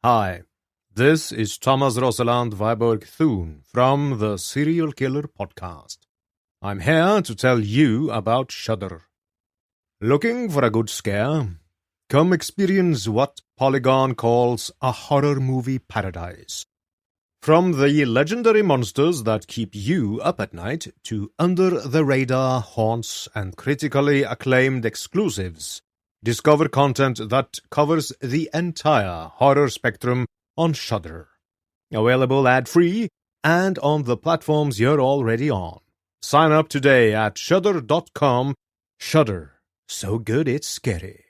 Hi, this is Thomas Rosalind Viborg Thun from the Serial Killer Podcast. I'm here to tell you about Shudder. Looking for a good scare? Come experience what Polygon calls a horror movie paradise. From the legendary monsters that keep you up at night to under-the-radar haunts and critically acclaimed exclusives, discover content that covers the entire horror spectrum on Shudder. Available ad-free and on the platforms you're already on. Sign up today at Shudder.com. Shudder. So good it's scary.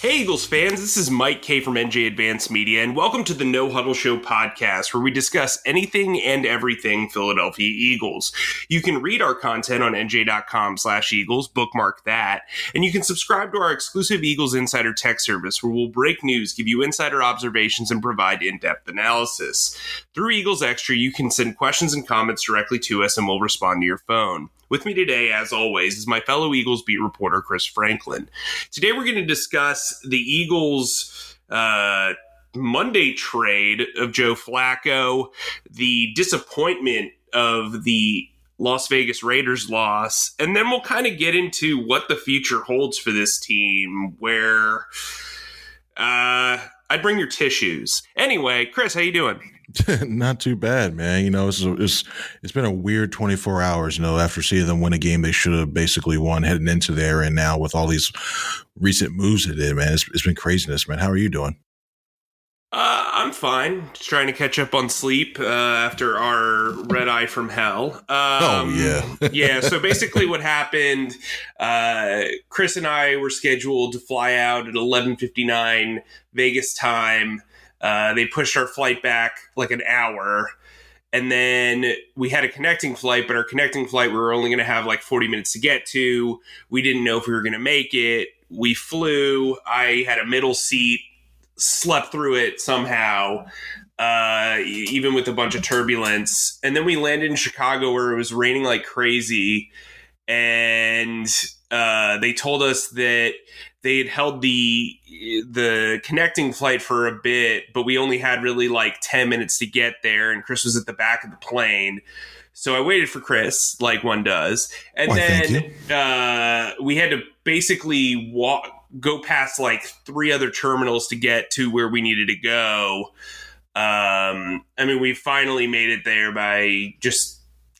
Hey Eagles fans, this is Mike Kaye from NJ Advanced Media, and welcome to the No Huddle Show podcast, where we discuss anything and everything Philadelphia Eagles. You can read our content on NJ.com/Eagles, bookmark that, and you can subscribe to our exclusive Eagles Insider Tech service, where we'll break news, give you insider observations, and provide in-depth analysis. Through Eagles Extra, you can send questions and comments directly to us, and we'll respond to your phone. With me today, as always, is my fellow Eagles beat reporter, Chris Franklin. Today, we're going to discuss the Eagles' Monday trade of Joe Flacco, the disappointment of the Las Vegas Raiders loss, and then we'll kind of get into what the future holds for this team, where I'd bring your tissues. Anyway, Chris, how you doing? Not too bad, man. You know, it's been a weird 24 hours, you know, after seeing them win a game they should have basically won heading into there. And now with all these recent moves they did, man, it's been craziness, man. How are you doing? I'm fine. Just trying to catch up on sleep after our red eye from hell. Yeah. So basically what happened, Chris and I were scheduled to fly out at 11:59 Vegas time. They pushed our flight back like an hour, and then we had a connecting flight, but our connecting flight, we were only going to have like 40 minutes to get to. We didn't know if we were going to make it. We flew. I had a middle seat, slept through it somehow, even with a bunch of turbulence. And then we landed in Chicago, where it was raining like crazy. And they told us that they had held the connecting flight for a bit, but we only had really like 10 minutes to get there, and Chris was at the back of the plane. So I waited for Chris, like one does. And we had to basically go past like 3 other terminals to get to where we needed to go. We finally made it there by just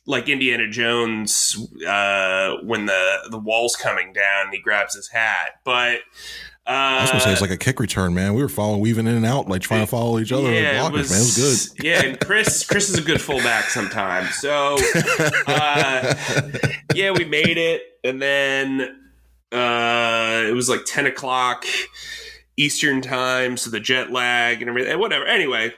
like Indiana Jones when the wall's coming down and he grabs his hat. But I was going to say, it's like a kick return, man. We were weaving in and out, like trying to follow each other. Yeah, blockers, man. It was good. Yeah, and Chris is a good fullback sometimes. So, we made it. And then it was like 10 o'clock Eastern time, so the jet lag and everything. Whatever. Anyway,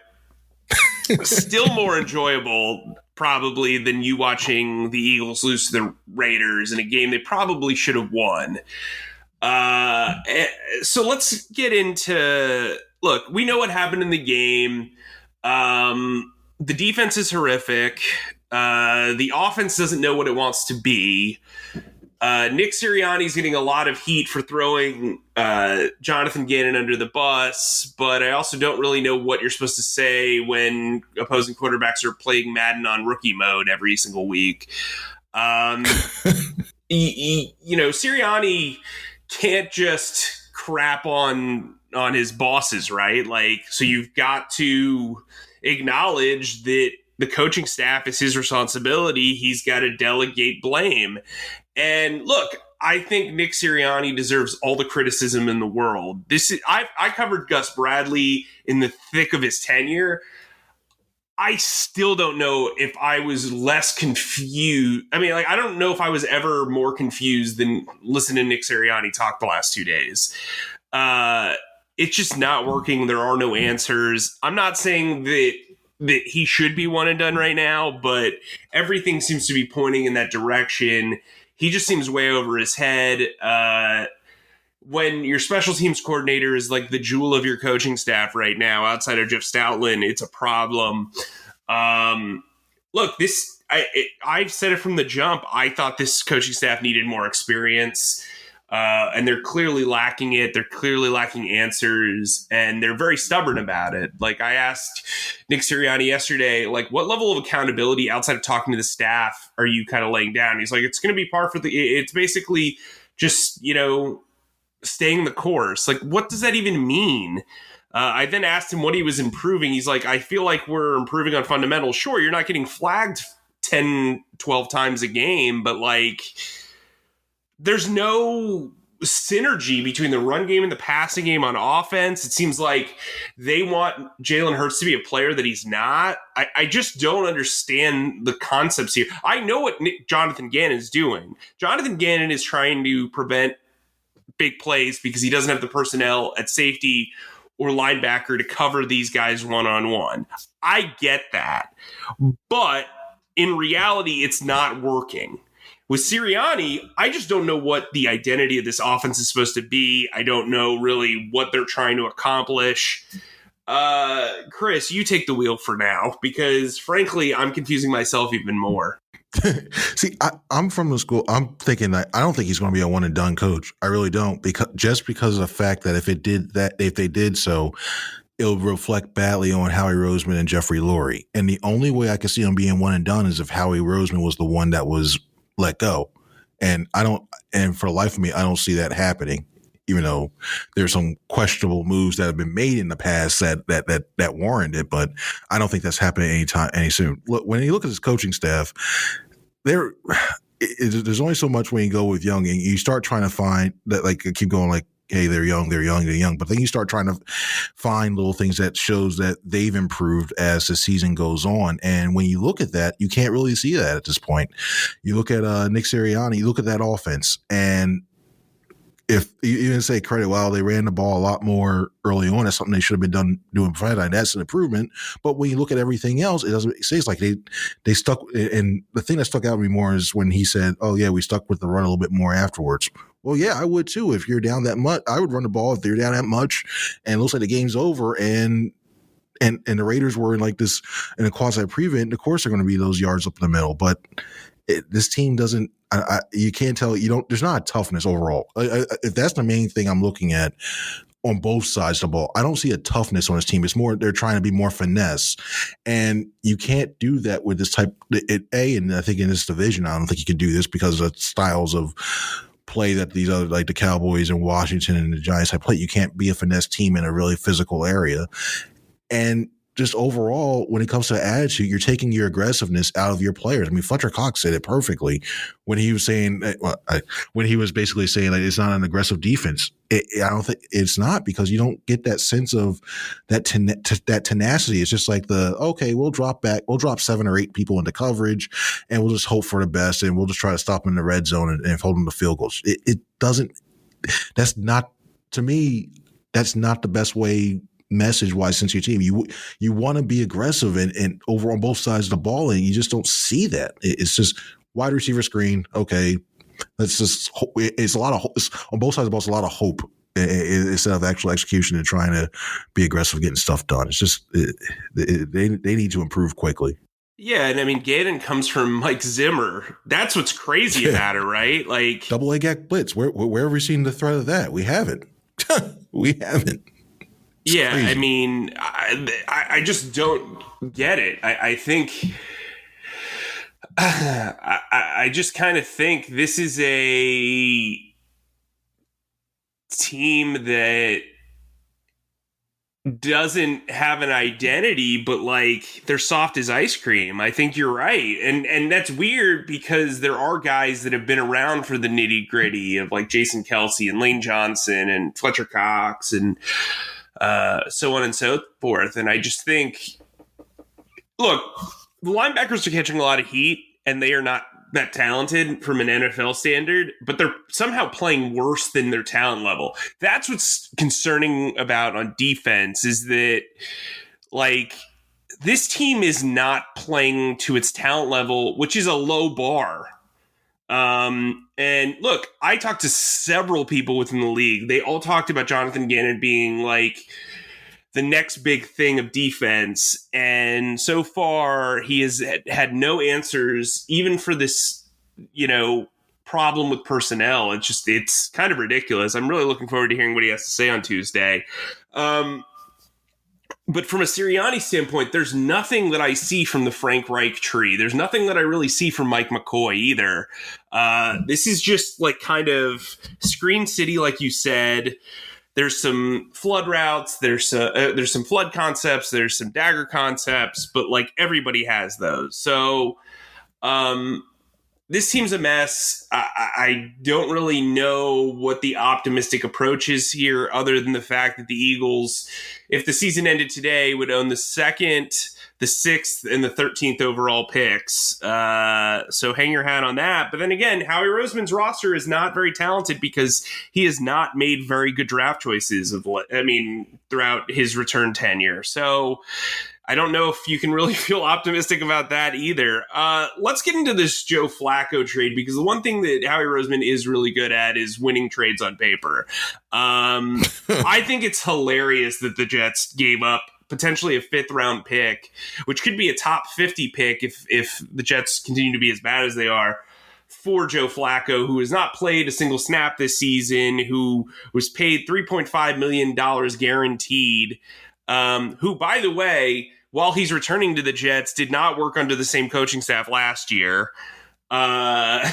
still more enjoyable probably than you watching the Eagles lose to the Raiders in a game they probably should have won. So let's get into, look, we know what happened in the game. The defense is horrific. The offense doesn't know what it wants to be. Nick Sirianni's getting a lot of heat for throwing Jonathan Gannon under the bus, but I also don't really know what you're supposed to say when opposing quarterbacks are playing Madden on rookie mode every single week. Sirianni can't just crap on his bosses, right? Like, so you've got to acknowledge that the coaching staff is his responsibility. He's got to delegate blame. And look, I think Nick Sirianni deserves all the criticism in the world. I covered Gus Bradley in the thick of his tenure. I still don't know if I was less confused. I mean, like, I don't know if I was ever more confused than listening to Nick Sirianni talk the last 2 days. It's just not working. There are no answers. I'm not saying that he should be one and done right now, but everything seems to be pointing in that direction. He just seems way over his head. When your special teams coordinator is like the jewel of your coaching staff right now, outside of Jeff Stoutland, it's a problem. Look, I've said it from the jump. I thought this coaching staff needed more experience. And they're clearly lacking it. They're clearly lacking answers, and they're very stubborn about it. Like, I asked Nick Sirianni yesterday, like, what level of accountability outside of talking to the staff are you kind of laying down? He's like, it's going to be par for it's basically just, staying the course. Like, what does that even mean? I then asked him what he was improving. He's like, I feel like we're improving on fundamentals. Sure, you're not getting flagged 10, 12 times a game, but like, there's no synergy between the run game and the passing game on offense. It seems like they want Jalen Hurts to be a player that he's not. I just don't understand the concepts here. I know what Jonathan Gannon is doing. Jonathan Gannon is trying to prevent big plays because he doesn't have the personnel at safety or linebacker to cover these guys one-on-one. I get that. But in reality, it's not working. With Sirianni, I just don't know what the identity of this offense is supposed to be. I don't know really what they're trying to accomplish. Chris, you take the wheel for now, because frankly, I'm confusing myself even more. See, I'm from the school. I'm thinking that I don't think he's going to be a one and done coach. I really don't, because of the fact that if they did so, it'll reflect badly on Howie Roseman and Jeffrey Lurie. And the only way I could see him being one and done is if Howie Roseman was the one that was let go. And for the life of me, I don't see that happening, even though there's some questionable moves that have been made in the past that warrant it, but I don't think that's happening any soon. Look, when you look at this coaching staff, there's only so much when you go with young, and you start trying to find that, like, keep going, like, hey, they're young, but then you start trying to find little things that shows that they've improved as the season goes on. And when you look at that, you can't really see that at this point. You look at Nick Sirianni, you look at that offense, and if you even say credit, well, they ran the ball a lot more early on. That's something they should have been doing before that. That's an improvement. But when you look at everything else, it seems like they stuck. And the thing that stuck out to me more is when he said, "Oh yeah, we stuck with the run a little bit more afterwards." Well, yeah, I would too. If you're down that much, I would run the ball if they're down that much, and it looks like the game's over, and the Raiders were in a quasi prevent. Of course, they're going to be those yards up in the middle, but this team doesn't. You can't tell. There's not a toughness overall. If that's the main thing I'm looking at on both sides of the ball, I don't see a toughness on this team. It's more they're trying to be more finesse, and you can't do that with this type. And I think in this division, I don't think you can do this because of the styles of play that these other, like the Cowboys and Washington and the Giants have played. You can't be a finesse team in a really physical area, and just overall, when it comes to attitude, you're taking your aggressiveness out of your players. I mean, Fletcher Cox said it perfectly when he was saying, when he was basically saying that it's not an aggressive defense. I don't think it's not, because you don't get that sense of that tenacity. It's just like we'll drop back, we'll drop 7 or 8 people into coverage, and we'll just hope for the best, and we'll just try to stop them in the red zone and hold them to field goals. It doesn't. That's not, to me, that's not the best way. Message wise, since your team, you want to be aggressive and over on both sides of the ball, and you just don't see that. It's just wide receiver screen. Okay, let's just. It's a lot of on both sides of the ball. It's a lot of hope instead of actual execution and trying to be aggressive, getting stuff done. It's just they need to improve quickly. Yeah, and I mean, Gannon comes from Mike Zimmer. That's what's crazy about it, right? Like double A gap blitz. Where have we seen the threat of that? We haven't. We haven't. Yeah, crazy. I mean, I just don't get it. I think I just kind of think this is a team that doesn't have an identity, but like they're soft as ice cream. I think you're right. And that's weird because there are guys that have been around for the nitty gritty of like Jason Kelce and Lane Johnson and Fletcher Cox and so on and so forth. And I just think, look, the linebackers are catching a lot of heat, and they are not that talented from an NFL standard, but they're somehow playing worse than their talent level. That's what's concerning about on defense, is that like this team is not playing to its talent level, which is a low bar. And look, I talked to several people within the league. They all talked about Jonathan Gannon being like the next big thing of defense. And so far, he has had no answers, even for this, problem with personnel. It's kind of ridiculous. I'm really looking forward to hearing what he has to say on Tuesday. But from a Sirianni standpoint, there's nothing that I see from the Frank Reich tree. There's nothing that I really see from Mike McCoy either. This is just like kind of Screen City, like you said. There's some flood routes. There's some flood concepts. There's some dagger concepts. But like everybody has those. So this team's a mess. I don't really know what the optimistic approach is here, other than the fact that the Eagles, if the season ended today, would own the 2nd, the 6th, and the 13th overall picks. So hang your hat on that. But then again, Howie Roseman's roster is not very talented because he has not made very good draft choices throughout his return tenure. So I don't know if you can really feel optimistic about that either. Let's get into this Joe Flacco trade, because the one thing that Howie Roseman is really good at is winning trades on paper. I think it's hilarious that the Jets gave up potentially a 5th round pick, which could be a top 50 pick if the Jets continue to be as bad as they are, for Joe Flacco, who has not played a single snap this season, who was paid $3.5 million guaranteed, who, by the way, while he's returning to the Jets, did not work under the same coaching staff last year. Talk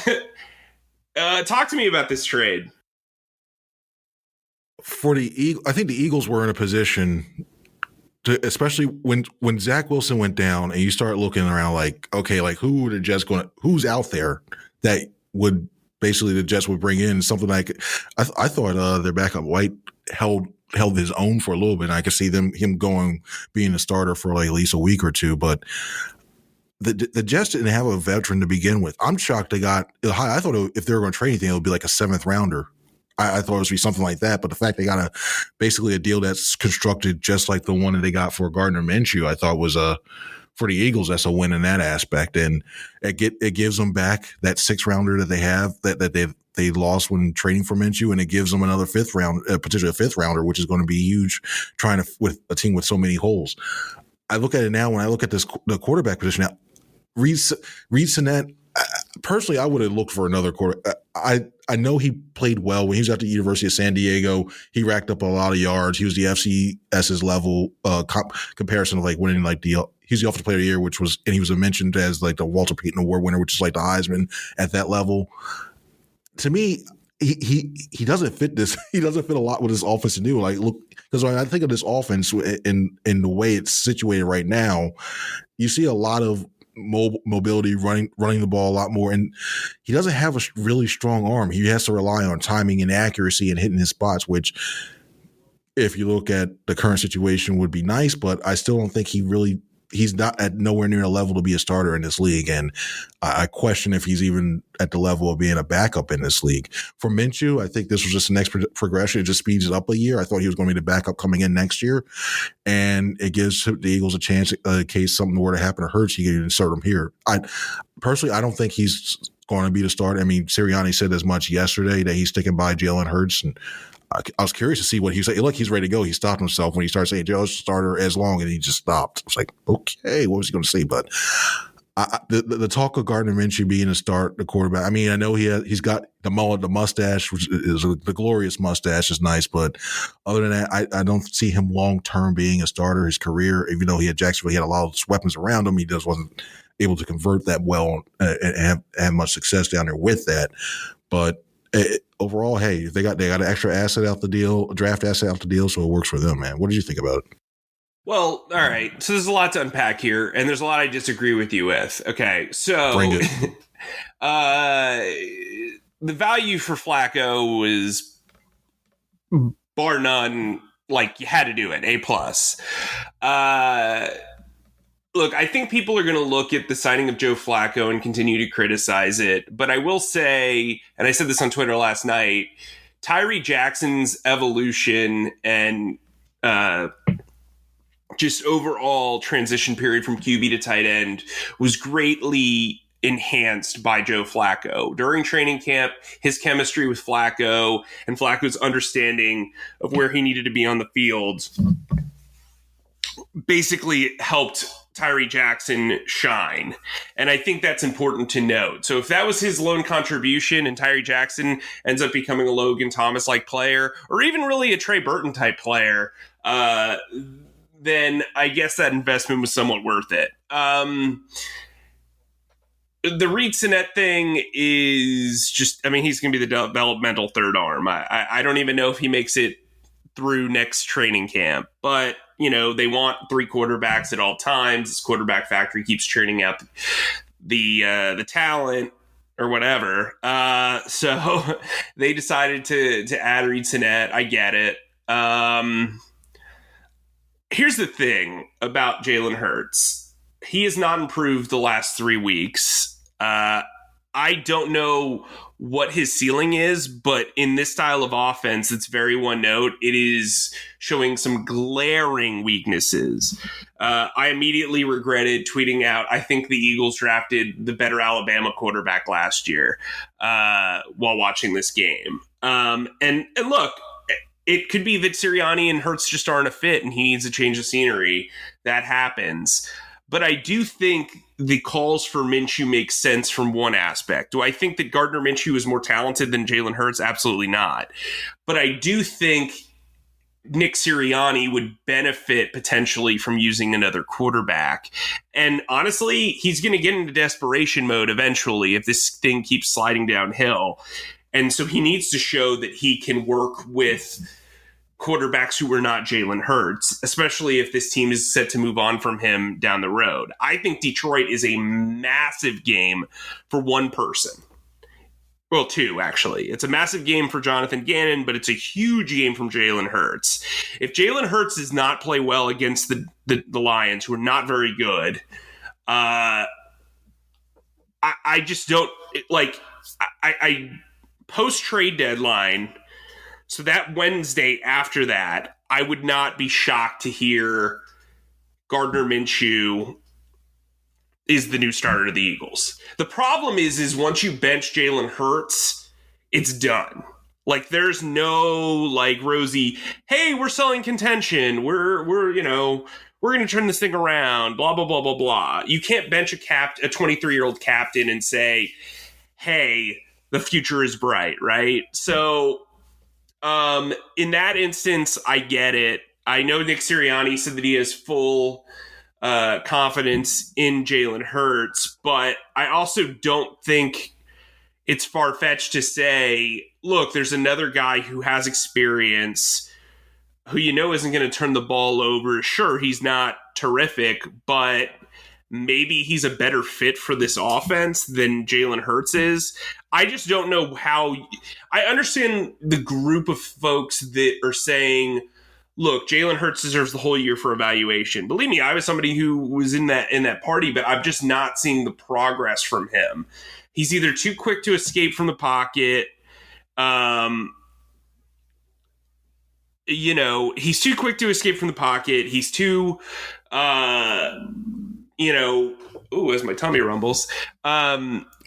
to me about this trade. For the Eagles, I think the Eagles were in a position to, especially when Zach Wilson went down, and you start looking around like, okay, like who's out there that would basically the Jets would bring in something like, I thought their backup White held his own for a little bit. And I could see him being a starter for like at least a week or two, but the Jets didn't have a veteran to begin with. I'm shocked they got high. I thought if they were going to trade anything, it would be like a 7th rounder. I thought it would be something like that, but the fact they got basically a deal that's constructed just like the one that they got for Garner Minshew, I thought was for the Eagles, that's a win in that aspect, and it gives them back that 6th rounder that they have that they lost when trading for Minshew, and it gives them another 5th round, potentially a 5th rounder, which is going to be huge, with a team with so many holes. I look at it now when I look at the quarterback position now. Reed Sinnett, personally, I would have looked for another quarter. I know he played well when he was at the University of San Diego. He racked up a lot of yards. He was the FCS's level comparison of like winning like he's the Offensive Player of the Year, and he was mentioned as like the Walter Payton Award winner, which is like the Heisman at that level. To me, he doesn't fit this. He doesn't fit a lot with this offense to do. Like, look, because when I think of this offense in the way it's situated right now, you see a lot of mobility, running the ball a lot more, and he doesn't have a really strong arm. He has to rely on timing and accuracy and hitting his spots, which, if you look at the current situation, would be nice, but I still don't think he's not at nowhere near a level to be a starter in this league, and I question if he's even at the level of being a backup in this league. For Minshew, I think this was just the next progression. It just speeds it up a year. I thought he was going to be the backup coming in next year, and it gives the Eagles a chance in case something were to happen to Hurts, you can insert him here. Personally, I don't think he's going to be the starter. I mean, Sirianni said as much yesterday that he's sticking by Jalen Hurts, and I was curious to see what he said. Look, he's ready to go. He stopped himself when he started saying Joe's starter as long, and he just stopped. I was like, okay, what was he going to say? But the talk of Garner Minshew being the quarterback. I mean, I know he's got the mullet, the mustache, which is the glorious mustache, is nice. But other than that, I don't see him long term being a starter. His career, even though he had Jacksonville, he had a lot of weapons around him. He just wasn't able to convert that well and have much success down there with that. But overall, hey, they got an extra asset out the deal, a draft asset out the deal, so it works for them, man. What did you think about it? Well, all right. So there's a lot to unpack here, and there's a lot I disagree with you with. Okay, so bring it. The value for Flacco was bar none. Like, you had to do it, A+. Look, I think people are going to look at the signing of Joe Flacco and continue to criticize it. But I will say, and I said this on Twitter last night, Tyree Jackson's evolution and just overall transition period from QB to tight end was greatly enhanced by Joe Flacco. During training camp, his chemistry with Flacco and Flacco's understanding of where he needed to be on the field basically helped Tyree Jackson shine. And I think that's important to note. So if that was his lone contribution and Tyree Jackson ends up becoming a Logan Thomas-like player, or even really a Trey Burton-type player, then I guess that investment was somewhat worth it. The Reed Sinnett thing is just, I mean, he's going to be the developmental third arm. I don't even know if he makes it through next training camp, but they want 3 quarterbacks at all times. This quarterback factory keeps churning out the talent or whatever. So they decided to add Reed Sinnett. I get it. Here's the thing about Jalen Hurts. He has not improved the last 3 weeks. I don't know what his ceiling is, but in this style of offense, it's very one note. It is showing some glaring weaknesses. I immediately regretted tweeting out, I think the Eagles drafted the better Alabama quarterback last year while watching this game. And look, it could be that Sirianni and Hurts just aren't a fit and he needs a change of scenery. That happens. But I do think the calls for Minshew make sense from one aspect. Do I think that Garner Minshew is more talented than Jalen Hurts? Absolutely not. But I do think Nick Sirianni would benefit potentially from using another quarterback. And honestly, he's going to get into desperation mode eventually if this thing keeps sliding downhill. And so he needs to show that he can work with quarterbacks who were not Jalen Hurts, especially if this team is set to move on from him down the road. I think Detroit is a massive game for one person. Well, 2, actually. It's a massive game for Jonathan Gannon, but it's a huge game from Jalen Hurts. If Jalen Hurts does not play well against the Lions, who are not very good, I just don't, like, I post-trade deadline, so that Wednesday after that, I would not be shocked to hear Gardner Minshew is the new starter of the Eagles. The problem is once you bench Jalen Hurts, it's done. Like, there's no, like, rosy, hey, we're selling contention. We're going to turn this thing around, blah, blah, blah, blah, blah. You can't bench a 23-year-old captain and say, hey, the future is bright, right? So, in that instance, I get it. I know Nick Sirianni said that he has full confidence in Jalen Hurts, but I also don't think it's far-fetched to say, look, there's another guy who has experience, who isn't going to turn the ball over. Sure, he's not terrific, but maybe he's a better fit for this offense than Jalen Hurts is. I just don't know how. I understand the group of folks that are saying, look, Jalen Hurts deserves the whole year for evaluation. Believe me, I was somebody who was in that party, but I'm just not seeing the progress from him. He's either too quick to escape from the pocket. He's too quick to escape from the pocket. He's too, as my tummy rumbles.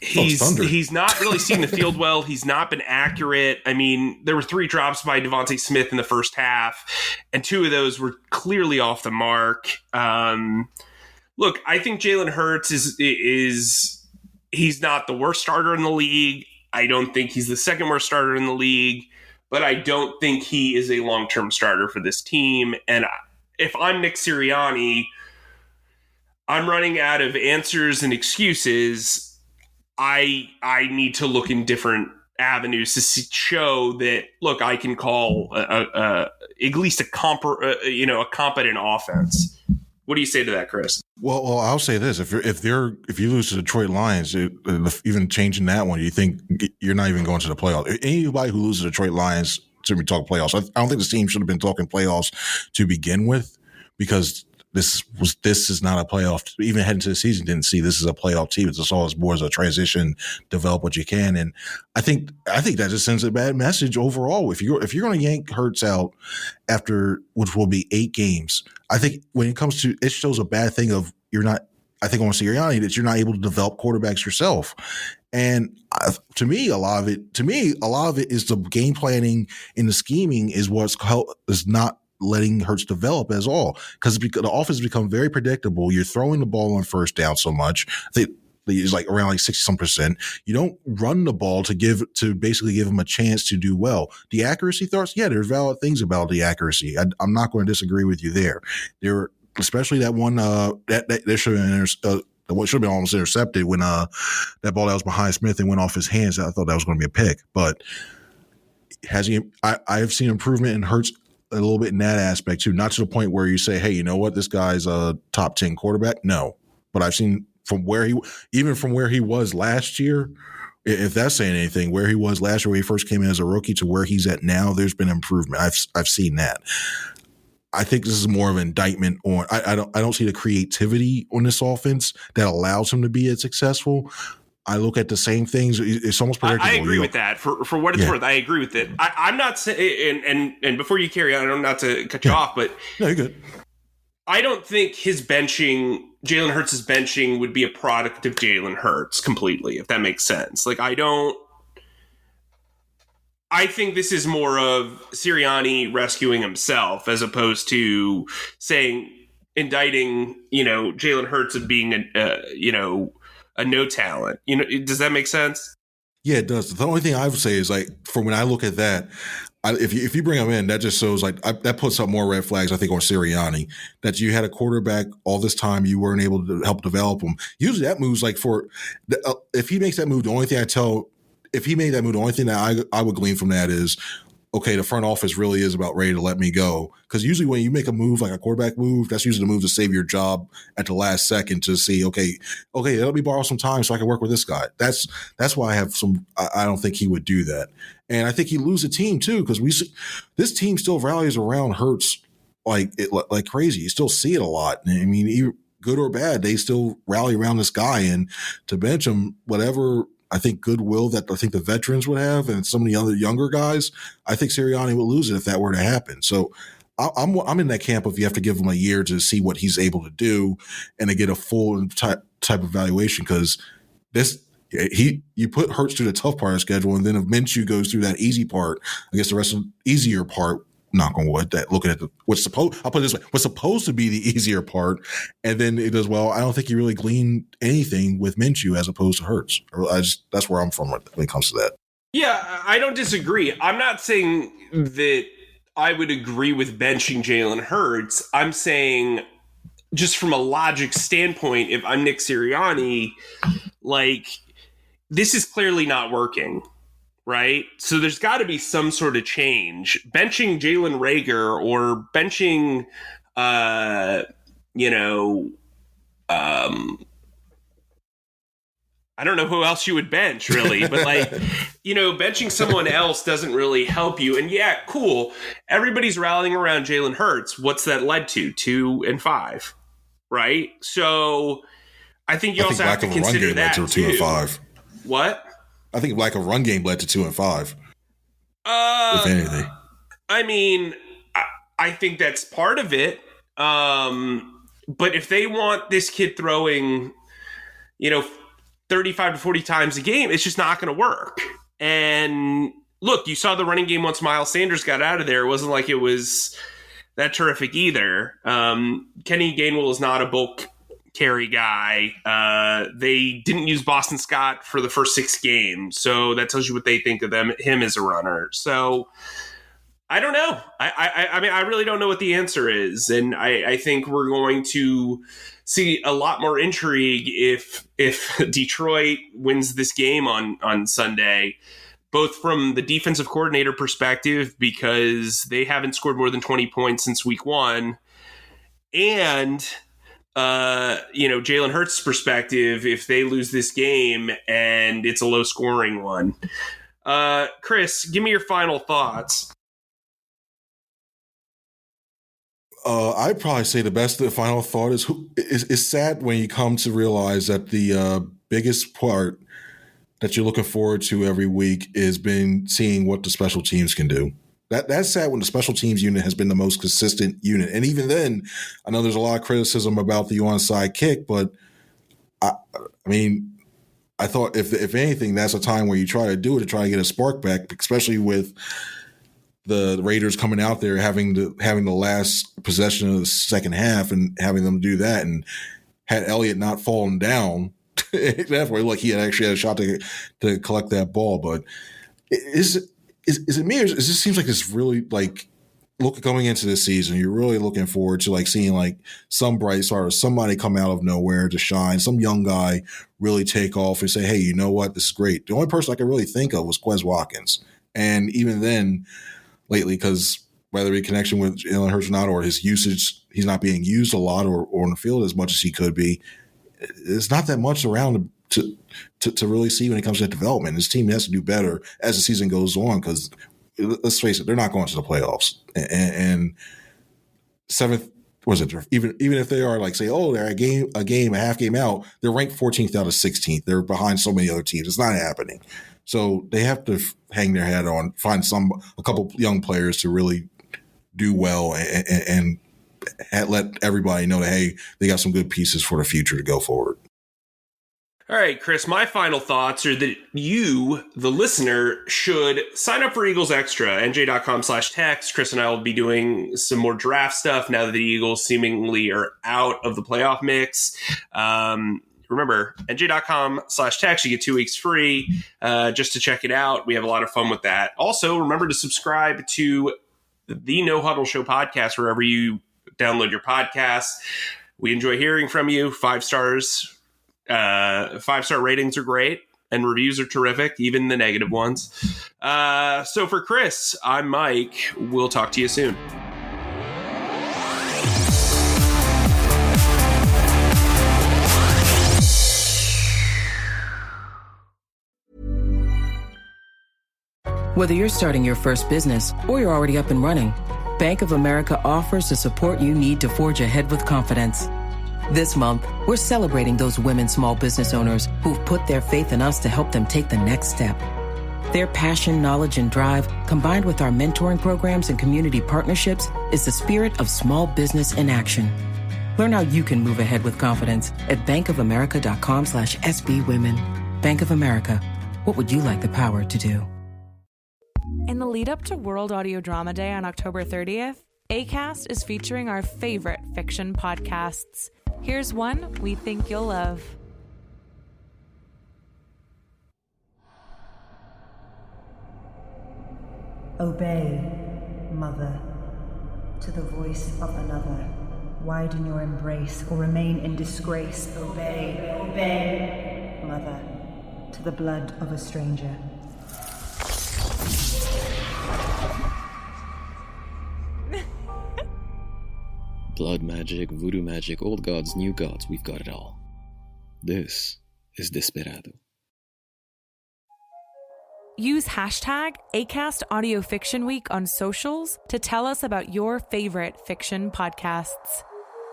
He's not really seen the field well. He's not been accurate. I mean, there were 3 drops by Devontae Smith in the first half, and 2 of those were clearly off the mark. Look, I think Jalen Hurts is he's not the worst starter in the league. I don't think he's the second worst starter in the league, but I don't think he is a long-term starter for this team. And if I'm Nick Sirianni, I'm running out of answers and excuses. I need to look in different avenues to show that, look, I can call at least a competent offense. What do you say to that, Chris? Well, I'll say this: if you lose to Detroit Lions, even changing that one, you think you're not even going to the playoffs. Anybody who loses to Detroit Lions should be talking playoffs. I don't think this team should have been talking playoffs to begin with, because this is not a playoff. Even heading to the season, didn't see this as a playoff team. It's all as more as a transition, develop what you can. And I think that just sends a bad message overall. If you're going to yank Hurts out after, which will be 8 games, I think when it comes to, it shows a bad thing of you're not. I think I want to see Sirianni that you're not able to develop quarterbacks yourself. And to me, a lot of it is the game planning and the scheming is what's is not letting Hurts develop as all, because the offense has become very predictable. You're throwing the ball on first down so much. It's like around like 60-some%. You don't run the ball to basically give them a chance to do well. The accuracy thoughts, yeah, there's valid things about the accuracy. I'm not going to disagree with you there. There, especially that one that there should have been what should have been almost intercepted when that ball that was behind Smith and went off his hands. I thought that was going to be a pick, but I've seen improvement in Hurts a little bit in that aspect too. Not to the point where you say, hey, you know what, this guy's a top 10 quarterback. No, but I've seen from where he was last year, if that's saying anything, where he was last year when he first came in as a rookie to where he's at now, there's been improvement. I've seen that. I think this is more of an indictment on. I don't see the creativity on this offense that allows him to be as successful. I look at the same things. It's almost predictable. I agree with that. For what it's worth, I agree with it. I'm not saying, and before you carry on, I don't not to cut you off, but no, you're good. I don't think Jalen Hurts' benching would be a product of Jalen Hurts completely, if that makes sense. Like, I think this is more of Sirianni rescuing himself as opposed to indicting, Jalen Hurts of being a no talent. Does that make sense? Yeah, it does. The only thing I would say is, like, from when I look at that, if you bring him in, that just shows that puts up more red flags, I think, on Sirianni, that you had a quarterback all this time, you weren't able to help develop him. Usually that move's like if he makes that move, the only thing that I would glean from that is, okay, the front office really is about ready to let me go. Because usually when you make a move like a quarterback move, that's usually the move to save your job at the last second to see, okay, let me borrow some time so I can work with this guy. That's why I don't think he would do that. And I think he lose a team too, because this team still rallies around Hurts like crazy. You still see it a lot. I mean, either good or bad, they still rally around this guy, and to bench him, whatever I think goodwill that I think the veterans would have and some of the other younger guys, I think Sirianni would lose it if that were to happen. So I'm in that camp of you have to give him a year to see what he's able to do and to get a full type of evaluation, because you put Hurts through the tough part of the schedule, and then if Minshew goes through that easy part, I guess the rest of the easier part, knock on wood, that looking at what's supposed to be the easier part, and then it does well. I don't think you really glean anything with Minshew as opposed to Hurts. That's where I'm from when it comes to that. Yeah, I don't disagree. I'm not saying that I would agree with benching Jalen Hurts. I'm saying, just from a logic standpoint, if I'm Nick Sirianni, like, this is clearly not working. Right? So there's got to be some sort of change. Benching Jalen Reagor or benching, I don't know who else you would bench, really. But, benching someone else doesn't really help you. And, yeah, cool. Everybody's rallying around Jalen Hurts. What's that led to? 2-5, right? So I think you also have to consider that, too. 2-5. What? I think lack of run game led to 2-5. If anything, I mean, I think that's part of it. But if they want this kid throwing, 35 to 40 times a game, it's just not going to work. And look, you saw the running game once Miles Sanders got out of there. It wasn't like it was that terrific either. Kenny Gainwell is not a bulk carry guy. They didn't use Boston Scott for the first 6 games, so that tells you what they think of him as a runner. So I don't know. I mean, I really don't know what the answer is, and I think we're going to see a lot more intrigue if Detroit wins this game on Sunday, both from the defensive coordinator perspective, because they haven't scored more than 20 points since week 1, and Jalen Hurts' perspective, if they lose this game and it's a low scoring one. Chris, give me your final thoughts. I'd probably say the final thought is sad when you come to realize that the biggest part that you're looking forward to every week is seeing what the special teams can do. That's sad when the special teams unit has been the most consistent unit. And even then, I know there's a lot of criticism about the onside kick, but I mean, I thought if anything, that's a time where you try to do it to try to get a spark back, especially with the Raiders coming out there having the last possession of the second half and having them do that, and had Elliott not fallen down, that way, like he had actually had a shot to collect that ball. But is it me, or it just seems like it's really like going into this season, you're really looking forward to like seeing like some bright spot or somebody come out of nowhere to shine, some young guy really take off and say, hey, you know what, this is great. The only person I could really think of was Quez Watkins, and even then, lately, because whether it be connection with Jalen Hurts or not, or his usage, he's not being used a lot or on the field as much as he could be. There's not that much around to really see when it comes to development. His team has to do better as the season goes on, because let's face it, they're not going to the playoffs. And seventh, was it? Even if they are like, say, oh, they're a half game out, they're ranked 14th out of 16th. They're behind so many other teams. It's not happening. So they have to hang their hat on, find a couple young players to really do well and let everybody know that, hey, they got some good pieces for the future to go forward. All right, Chris, my final thoughts are that you, the listener, should sign up for Eagles Extra, NJ.com/text. Chris and I will be doing some more draft stuff now that the Eagles seemingly are out of the playoff mix. Remember, NJ.com/text, you get 2 weeks free just to check it out. We have a lot of fun with that. Also, remember to subscribe to the No Huddle Show podcast wherever you download your podcasts. We enjoy hearing from you. 5 stars. 5-star ratings are great, and reviews are terrific, even the negative ones. So for Chris, I'm Mike. We'll talk to you soon. Whether you're starting your first business or you're already up and running, Bank of America offers the support you need to forge ahead with confidence. This month, we're celebrating those women small business owners who've put their faith in us to help them take the next step. Their passion, knowledge, and drive, combined with our mentoring programs and community partnerships, is the spirit of small business in action. Learn how you can move ahead with confidence at bankofamerica.com/SBWomen. Bank of America. What would you like the power to do? In the lead up to World Audio Drama Day on October 30th, Acast is featuring our favorite fiction podcasts. Here's one we think you'll love. Obey, mother, to the voice of another. Widen your embrace or remain in disgrace. Obey, obey, mother, to the blood of a stranger. Blood magic, voodoo magic, old gods, new gods, we've got it all. This is Desperado. Use hashtag Acast Audio Fiction Week on socials to tell us about your favorite fiction podcasts.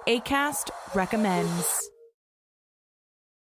Acast recommends.